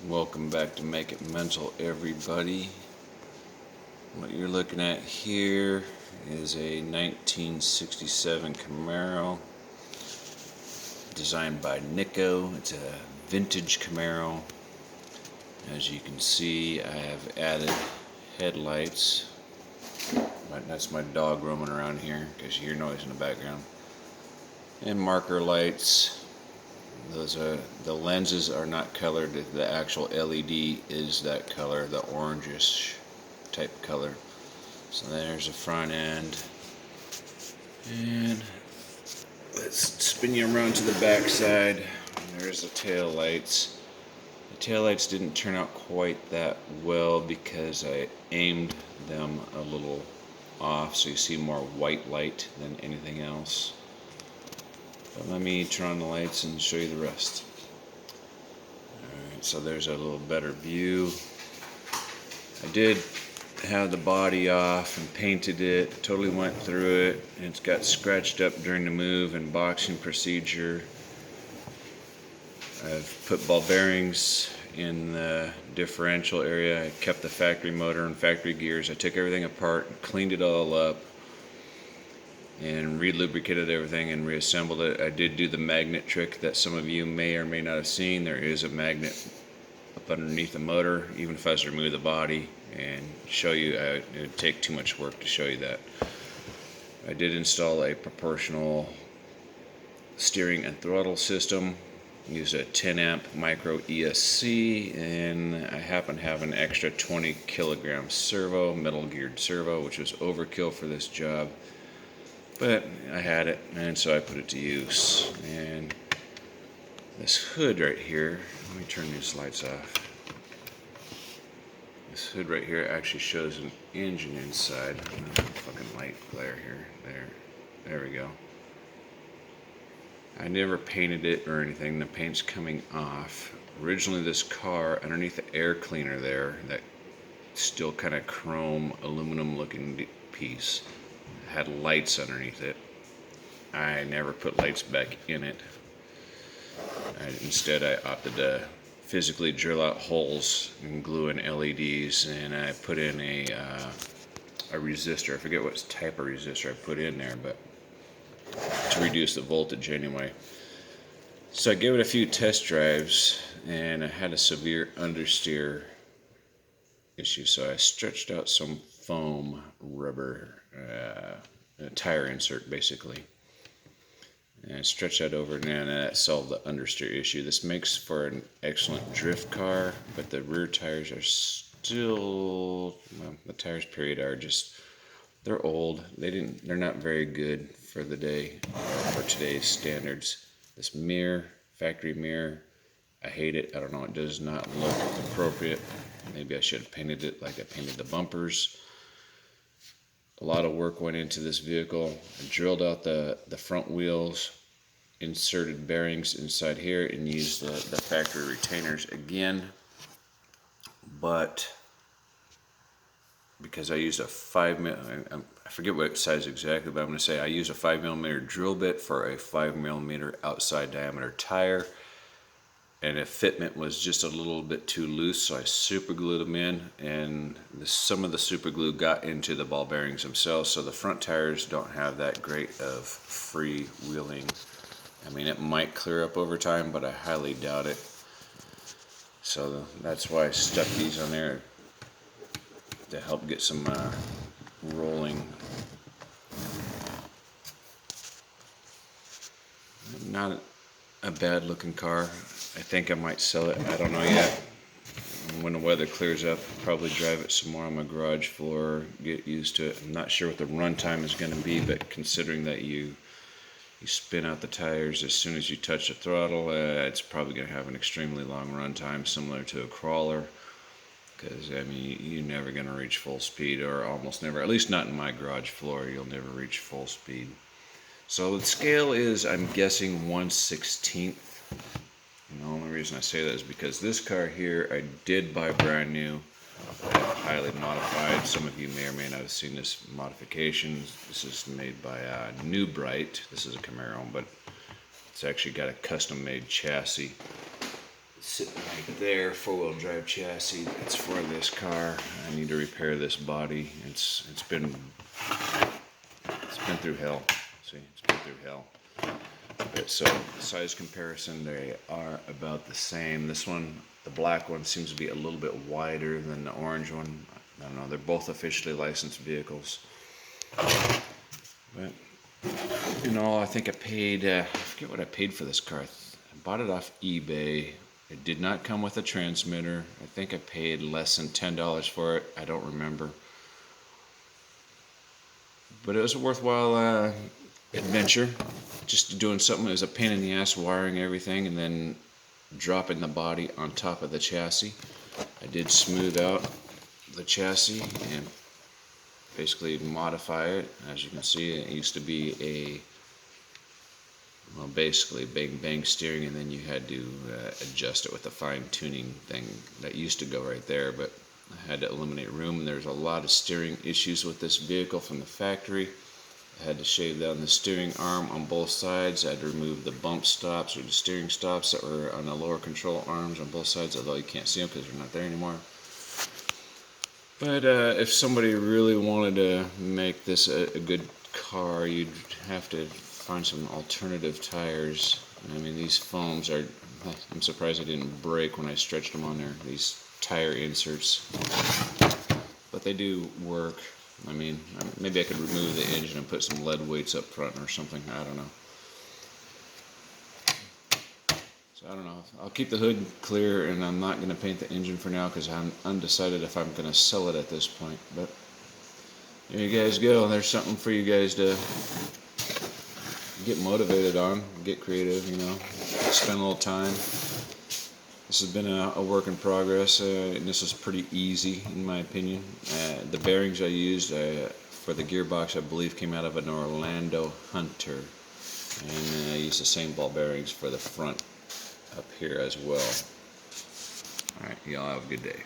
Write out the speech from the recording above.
Welcome back to Make It Mental, everybody. What you're looking at here is a 1967 Camaro designed by Nikko. It's a vintage Camaro. As you can see, I have added headlights. That's my dog roaming around here because you hear noise in the background. And marker lights. The lenses are not colored. The actual LED is that color, the orangish type color. So there's the front end, and let's spin you around to the back side. There's the tail lights. The tail lights didn't turn out quite that well because I aimed them a little off, so you see more white light than anything else. But let me turn on the lights and show you the rest. Alright, so there's a little better view. I did have the body off and painted it, totally went through it. It's got scratched up during the move and boxing procedure. I've put ball bearings in the differential area. I kept the factory motor and factory gears. I took everything apart and cleaned it all up and re-lubricated everything and reassembled it. I did do the magnet trick that some of you may or may not have seen. There is a magnet up underneath the motor, even if I was to remove the body and show you. It would take too much work to show you that. I did install a proportional steering and throttle system. Use a 10 amp micro ESC, and I happen to have an extra 20 kilogram servo, metal geared servo, which was overkill for this job. But I had it, and so I put it to use. And this hood right here, let me turn these lights off. This hood right here actually shows an engine inside. Fucking light glare here. There we go. I never painted it or anything. The paint's coming off. Originally this car, underneath the air cleaner there, that still kind of chrome aluminum looking piece, had lights underneath it. I never put lights back in it. Instead I opted to physically drill out holes and glue in LEDs, and I put in a resistor. I forget what type of resistor I put in there, but to reduce the voltage anyway. So I gave it a few test drives, and I had a severe understeer issue, so I stretched out some foam rubber, a tire insert basically, and I stretched that over, and then that solved the understeer issue. This makes for an excellent drift car, but the rear tires are still, well, the tires period are just, they're old. They're not very good for the day, for today's standards. This mirror, factory mirror, I hate it. I don't know, it does not look appropriate. Maybe I should have painted it like I painted the bumpers. A lot of work went into this vehicle. I drilled out the front wheels, inserted bearings inside here, and used the factory retainers again. But because I used a 5mm, I forget what size exactly, but I'm going to say I used a 5mm drill bit for a 5mm outside diameter tire. And if fitment was just a little bit too loose, so I super glued them in, and some of the super glue got into the ball bearings themselves, so the front tires don't have that great of freewheeling. I mean, it might clear up over time, but I highly doubt it. So that's why I stuck these on there to help get some rolling. Not a bad looking car. I think I might sell it. I don't know yet. When the weather clears up, I'll probably drive it some more on my garage floor, get used to it. I'm not sure what the run time is going to be, but considering that you spin out the tires as soon as you touch the throttle, it's probably going to have an extremely long run time, similar to a crawler. Because, I mean, you're never going to reach full speed, or almost never. At least not in my garage floor, you'll never reach full speed. So the scale is, I'm guessing, 1/16. And the only reason I say that is because this car here I did buy brand new. Highly modified. Some of you may or may not have seen this modification. This is made by New Bright. This is a Camaro, but it's actually got a custom made chassis. sitting right there, four-wheel drive chassis. That's for this car. I need to repair this body. It's been through hell. See, it's been through hell. Okay, so size comparison, they are about the same. This one, the black one, seems to be a little bit wider than the orange one. I don't know. They're both officially licensed vehicles. But in all, I think I paid. I forget what I paid for this car. I bought it off eBay. It did not come with a transmitter. I think I paid less than $10 for it. I don't remember. But it was a worthwhile adventure. Just doing something that was a pain in the ass, wiring everything, and then dropping the body on top of the chassis. I did smooth out the chassis and basically modify it. As you can see, it used to be well, basically bang steering, and then you had to adjust it with a fine tuning thing that used to go right there, but I had to eliminate room, and there's a lot of steering issues with this vehicle from the factory. I had to shave down the steering arm on both sides. I had to remove the bump stops or the steering stops that were on the lower control arms on both sides, although you can't see them because they're not there anymore. But if somebody really wanted to make this a good car, you'd have to find some alternative tires. I mean, these foams are, I'm surprised they didn't break when I stretched them on there, these tire inserts. But they do work. I mean, maybe I could remove the engine and put some lead weights up front or something. I don't know. So I don't know. I'll keep the hood clear, and I'm not going to paint the engine for now because I'm undecided if I'm going to sell it at this point. But there you guys go. There's something for you guys to get motivated on, get creative, you know, spend a little time. This has been a work in progress, and this is pretty easy in my opinion. The bearings I used for the gearbox, I believe, came out of an Orlando Hunter, and I used the same ball bearings for the front up here as well. Alright, y'all have a good day.